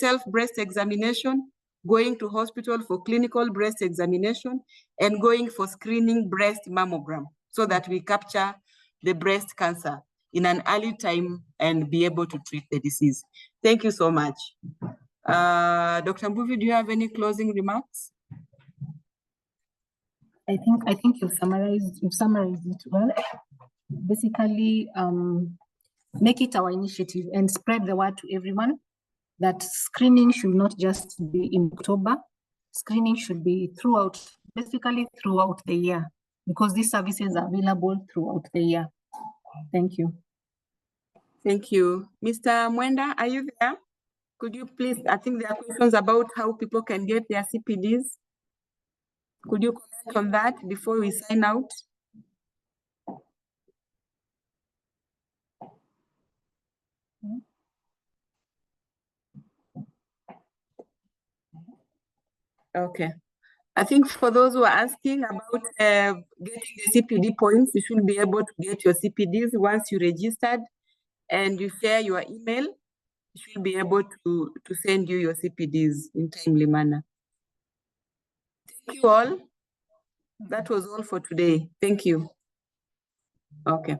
[SPEAKER 1] self-breast examination, going to hospital for clinical breast examination, and going for screening breast mammogram so that we capture the breast cancer in an early time and be able to treat the disease. Thank you so much. Dr. Mbuvi, do you have any closing remarks?
[SPEAKER 2] I think you've summarized it well. Basically, make it our initiative and spread the word to everyone that screening should not just be in October. Screening should be basically throughout the year, because these services are available throughout the year. Thank you.
[SPEAKER 1] Thank you. Mr. Mwenda, are you there? Could you please, I think there are questions about how people can get their CPDs. Could you comment on that before we sign out? Okay. I think for those who are asking about getting the CPD points, you should be able to get your CPDs once you registered and you share your email. You should be able to send you your CPDs in timely manner. Thank you all. That was all for today. Thank you. Okay.